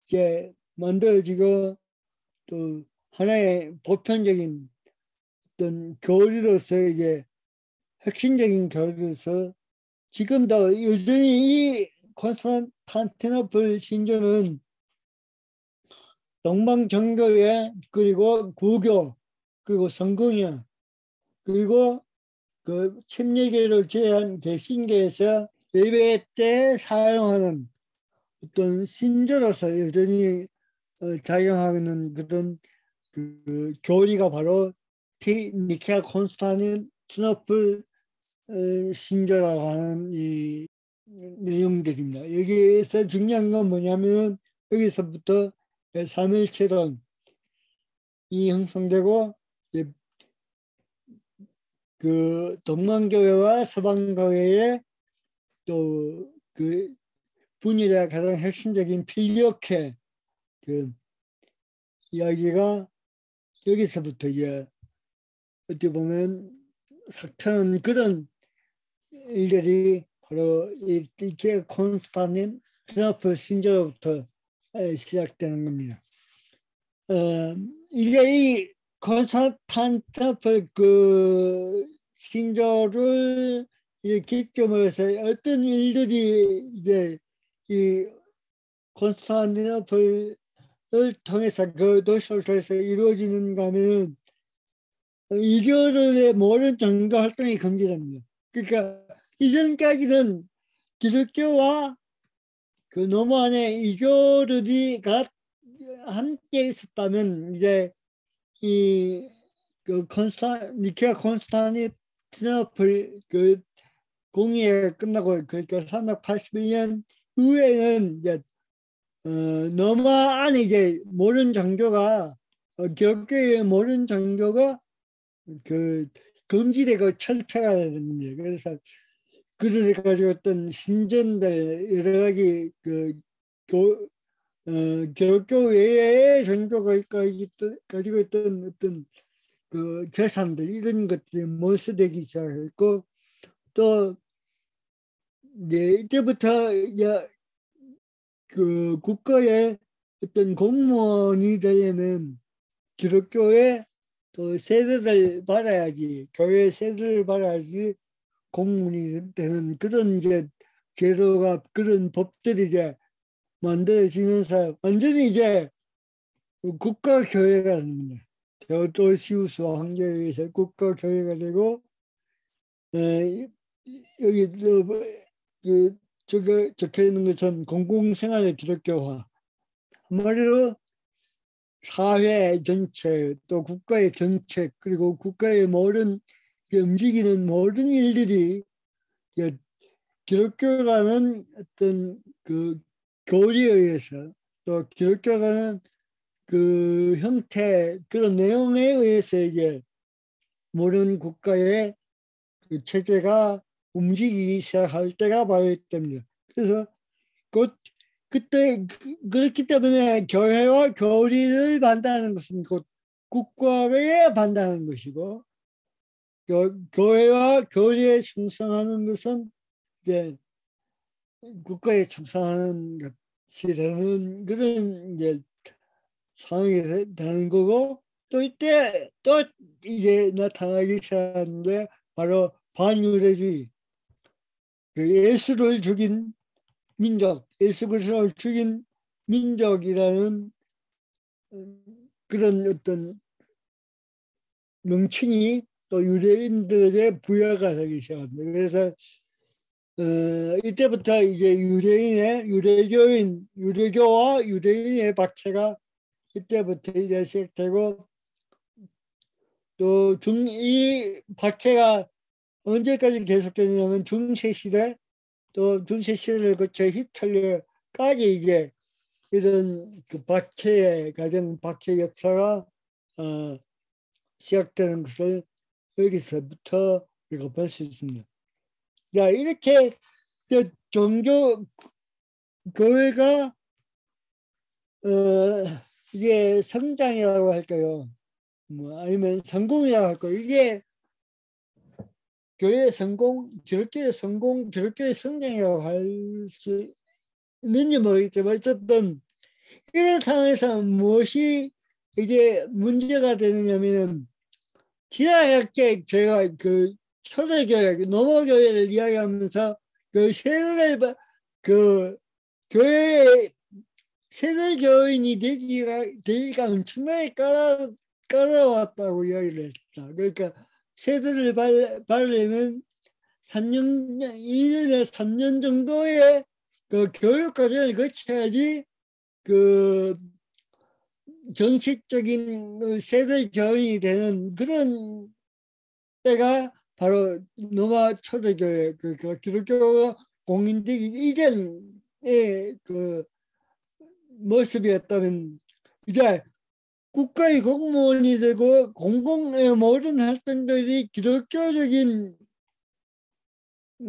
이제 만들어지고 또 하나의 보편적인 어떤 교리로서 이제 핵심적인 교리로서 지금도 여전히 이 콘스탄티노플 신조는 동방 정교회 그리고 구교 그리고 성공회 그리고 그 침례교를 제한 개신교에서 예배 때 사용하는 어떤 신조로서 여전히 작용하는 그런 그 교리가 바로 니케아 콘스탄티노플 신조라고 하는 이 내용들입니다. 여기에서 중요한 건 뭐냐면 여기서부터 삼일체론이 형성되고 그 동방교회와 서방교회의 또 그 분열의 가장 핵심적인 필력회 그 이야기가 여기서부터 이제 어떻게 보면 삭트는 그런 일들이 바로 이 콘스탄티노플 신조로부터 시작되는 겁니다. 이게 이 콘스탄티노플 그 신조를 기점으로 해서 어떤 일들이 이제 이 콘스탄티노플을 통해서 그 도시를 통해서 이루어지는가 하면 이교도의 모든 종교 활동이 금지됩니다. 그러니까 이전까지는 기독교와 그 노무안의 이교들이 함께 있었다면 이제 그 니케아 콘스탄티노플 그 공의회가 끝나고 그러니까 381년 이후에는 이제 노무안에 이제 모든 종교가 기독교의 모든 종교가 그 금지되고 철폐가 되는 겁니다. 그래서 그를 가지고 어떤 신전들 여러 가지 기독교 외의 종교가 가지고 있던 어떤 그 재산들 이런 것들이 몰수되기 시작했고 또 이제 이때부터 이제 그 국가의 어떤 공무원이 되려면 기독교의 또 세대를 받아야지 교회 세대를 받아야지 공무원이 되는 그런 이제 제도가 그런 법들이 이제 만들어지면서 완전히 이제 국가교회가 됩니다. 테오도시우스 황제에 의해서 국가교회가 되고 여기 그 저게 적혀 있는 것처럼 공공생활의 기독교화 한마디로 사회 전체 또 국가의 정책 그리고 국가의 모든 움직이는 모든 일들이 기독교라는 어떤 그 교리에 의해서 또 기독교라는 그 형태 그런 내용에 의해서 이제 모든 국가의 그 체제가 움직이기 시작할 때가 바로 이때입니다. 그래서 곧 그때 그렇기 때문에 교회와 교리를 반대하는 것은 곧 국가에 반대하는 것이고 교회와 교리에 충성하는 것은 이제 국가에 충성하는 것이 되는 그런 이제 상황이 되는 거고 또 이때 또 이제 나타나기 시작하는데 바로 반유대주의 그 예수를 죽인 민족, 예수 그리스도를 죽인 민족이라는 그런 어떤 명칭이 또 유대인들에게 부여가 되기 시작합니다. 그래서 이때부터 이제 유대교와 유대인의 박해가 이때부터 이제 시작되고 또 이 박해가 언제까지 계속되냐면 중세 시대 또 중세 시대를 거쳐 히틀러까지 이제 이런 그 박해의 가정 박해 역사가 시작되는 것을 여기서부터 우리가 볼 수 있습니다. 자, 이렇게 종교 교회가 이게 성장이라고 할까요? 뭐 아니면 성공이라고 할까요? 이게 교회의 성공, 기독교의 성공, 기독교의 성장이라고 할 수 있는지 모르겠지만 어쨌든 이런 상황에서 무엇이 이제 문제가 되느냐면 지하학계 제가 그 초대교회, 노모교회를 이야기하면서 그 세대를 그 교회의 세대 교인이 되기가 엄청나게 까다로웠다고 이야기를 했다. 그러니까 세대를 바르려면 3년, 2년에 3년 정도의 그 교육 과정을 거쳐야지 그 정식적인 세대 교인이 되는 그런 때가 바로 노마 초대교회 그 기독교가 공인되기 이전의 그 모습이었다면 이제 국가의 공무원이 되고 공공의 모든 활동들이 기독교적인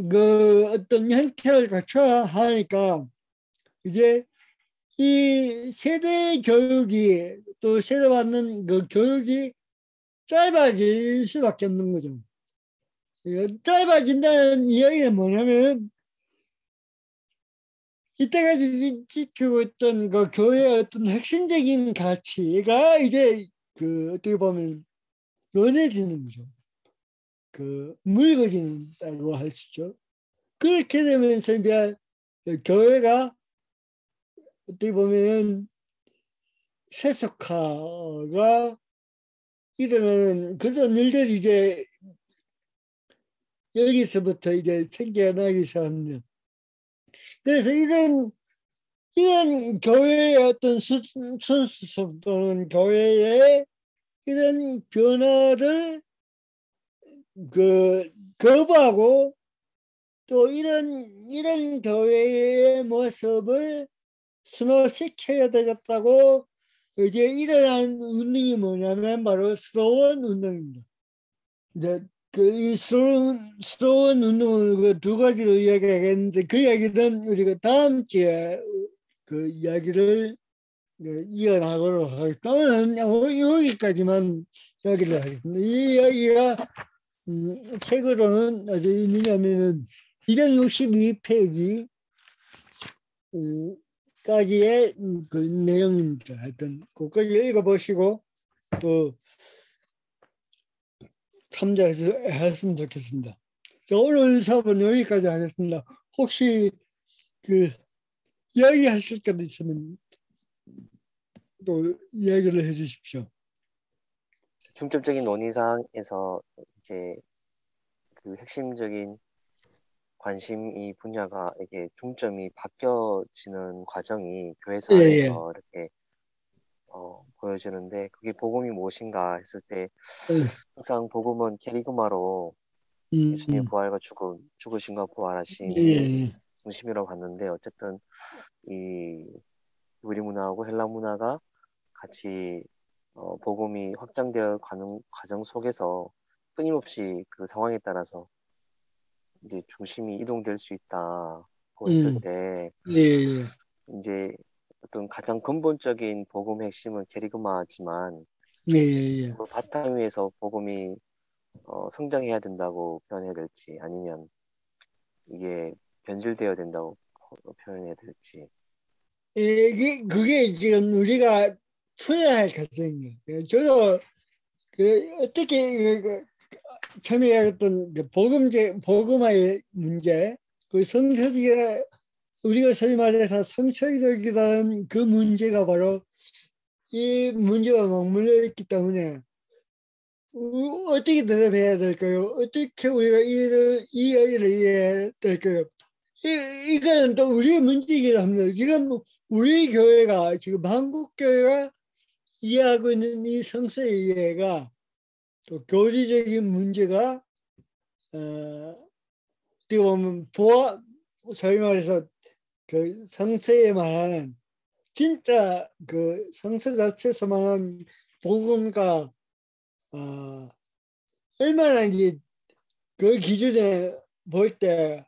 그 어떤 형태를 갖춰야 하니까 이제 이 세대 교육이 또 세대받는 그 교육이 짧아질 수밖에 없는 거죠. 짧아진다는 이야기는 뭐냐면 이때까지 지키고 있던 그 교회의 어떤 핵심적인 가치가 이제 그 어떻게 보면 연해지는 거죠. 그 묽어진다고 할 수 있죠. 그렇게 되면서 이제 교회가 어떻게 보면 세속화가 일어나는 그런 일들이 이제 여기서부터 이제 생겨나기 시작합니다. 그래서 이런 교회의 어떤 순수성 또는 교회의 이런 변화를 그 거부하고 또 이런 교회의 모습을 순화시켜야 되겠다고 이제 일어난 운동이 뭐냐면 바로 스로원 운동입니다. 이제 그이 스로원 운동을 그두 가지로 이야기하겠는데 그 이야기는 우리가 다음 주에 그 이야기를 이어나가도록 하겠습니다. 오늘은 여기까지만 이야기를 하겠습니다. 이 이야기가 책으로는 어디 있느냐면은 262페이지 까지의 그 내용입니다. 하여튼 그까지 읽어보시고 또 참조했으면 좋겠습니다. 자, 오늘 수업은 여기까지 하겠습니다. 혹시 그 이야기하실 것 있으면 또 이야기를 해주십시오. 중점적인 논의사항에서 이제 그 핵심적인 관심 이 분야가 이게 중점이 바뀌어지는 과정이 교회사 안에서 이렇게 보여지는데 그게 복음이 무엇인가 했을 때 항상 복음은 캐리그마로 예수님의 부활과 죽으심과 부활하심이 중심이라고 봤는데 어쨌든 이 우리 문화하고 헬라 문화가 같이 복음이 확장되어 가는 과정 속에서 끊임없이 그 상황에 따라서 이제 중심이 이동될 수 있다. 놓고 했을 때 예. 이제 어떤 가장 근본적인 복음의 핵심은 게리그마지만 예. 그 바탕 위에서 복음이 성장해야 된다고 표현해야 될지 아니면 이게 변질되어야 된다고 표현해야 될지. 그게 지금 우리가 풀어야 할 과정이에요. 저도 어떻게 처음에 이야기했던 복음화의 문제, 그 성서지가 우리가 소위 말해서 성서적이라는 그 문제가 바로 이 문제와 맞물려 있기 때문에 어떻게 대답해야 될까요? 어떻게 우리가 이 이야기를 이해해야 될까요? 이거는 또 우리의 문제이긴 합니다. 지금 우리 교회가 지금 한국 교회가 이해하고 있는 이 성서의 이해가 또 교리적인 문제가 어떻게 보면 소위 말해서 그 성서에 말하는 진짜 그 성서 자체에서 말하는 복음과 얼마나 이제 그 기준에 볼 때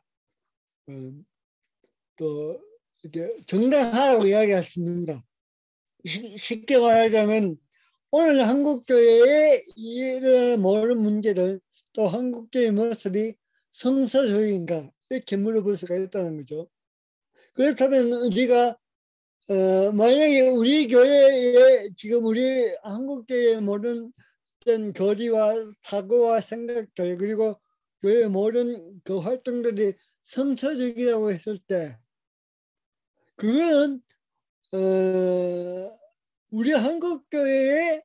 또 이렇게 정당하다고 이야기할 수 있습니다. 쉽게 말하자면 오늘 한국교회의 이런 모든 문제를 또 한국교회의 모습이 성서적인가 이렇게 물어볼 수가 있다는 거죠. 그렇다면 우리가 만약에 우리 교회에 지금 우리 한국교회의 모든 어떤 교리와 사고와 생각들 그리고 교회의 모든 그 활동들이 성서적이라고 했을 때 그거는 우리 한국교회의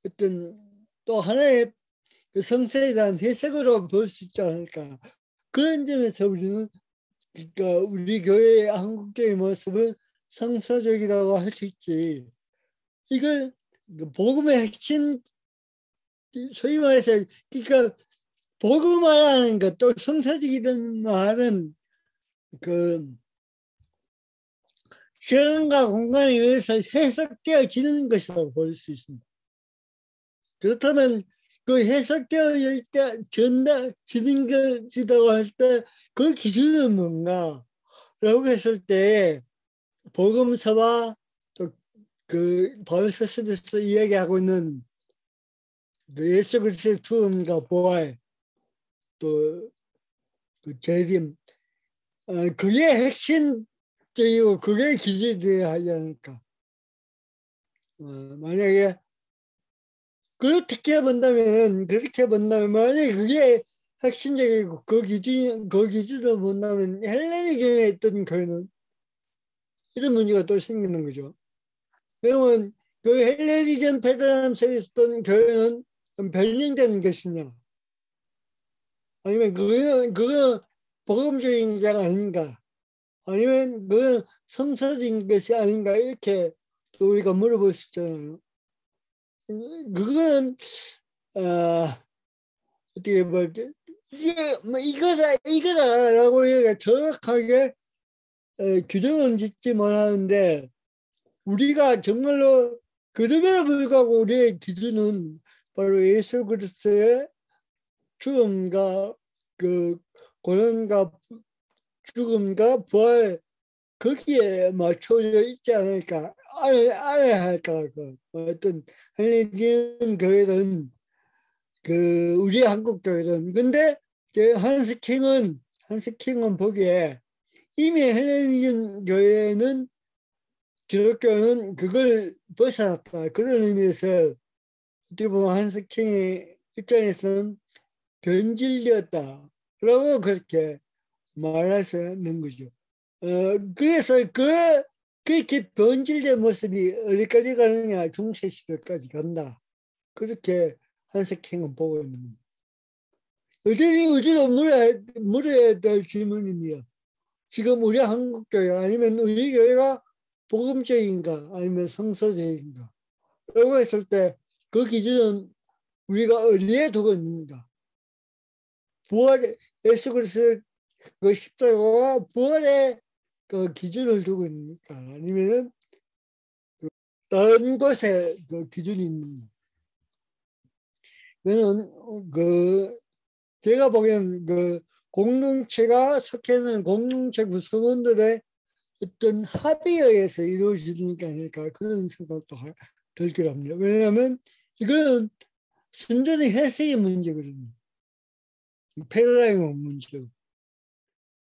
어떤 또 하나의 그 성서에 대한 해석으로 볼 수 있지 않을까. 그런 점에서 우리는 그러니까 우리 교회의 한국교회의 모습을 성서적이라고 할 수 있지. 이걸 복음의 핵심 소위 말해서 그러니까 복음화라는 것도 성서적이라는 말은 그 시간과 공간에 의해서 해석되어지는 것이라고 볼 수 있습니다. 그렇다면 그 해석되어질 때 진행되어지다고 할 때 그 기준은 뭔가? 라고 했을 때 복음서와 또 그 바울서에서 이야기하고 있는 그 예수 그리스도의 죽음과 부활 또 그 재림 그게 핵심적이고 그게 기준이 되어야 하지 않을까. 만약에 그렇게 본다면 만약에 그게 핵심적이고 그 기준으로 본다면 헬레니즘에 있던 교회는 이런 문제가 또 생기는 거죠. 그러면 그 헬레니즘 패러다임에 있었던 교회는 변형된 것이냐 아니면 그거는 복음적인 자가 아닌가 아니면 그건 성서적인 것이 아닌가 이렇게 또 우리가 물어볼 수 있잖아요. 그거는 어떻게 볼지 이게 뭐 이거다라고 얘가 정확하게 규정은 짓지 못하는데 우리가 정말로 그럼에도 불구하고 우리의 기준은 바로 예수 그리스도의 죽음과 그 고난과 죽음과 부활 거기에 맞춰져 있지 않을까 알아야 할까 어떤 헬레니즘 교회는 그 우리 한국 교회는 근데 한스킹은 보기에 이미 헬레니즘 교회는 기독교는 그걸 벗어났다 그런 의미에서 어떻게 보면 한스킹의 입장에서는 변질되었다라고 그렇게 말할 수 있는 거죠. 그래서 그렇게 변질된 모습이 어디까지 가느냐 중세시대까지 간다. 그렇게 한석행은 보고 있는 겁니다. 여전히 우리가 물어야 될 질문입니다. 지금 우리 한국교회 아니면 우리 교회가 복음적인가 아니면 성서적인가 라고 했을 때 그 기준은 우리가 어디에 두고 있는가. 부활의 예수 그리스도의 그 십자가와 부활의 그 기준을 두고 있는가 아니면 다른 곳에 그 기준이 있는가. 저는 제가 보기엔 공동체가 속해 있는 공동체 구성원들의 어떤 합의에 의해서 이루어지는 게 아닐까 그런 생각도 들기도 합니다. 왜냐하면 이거는 순전히 해석의 문제거든요. 패러다임 문제고.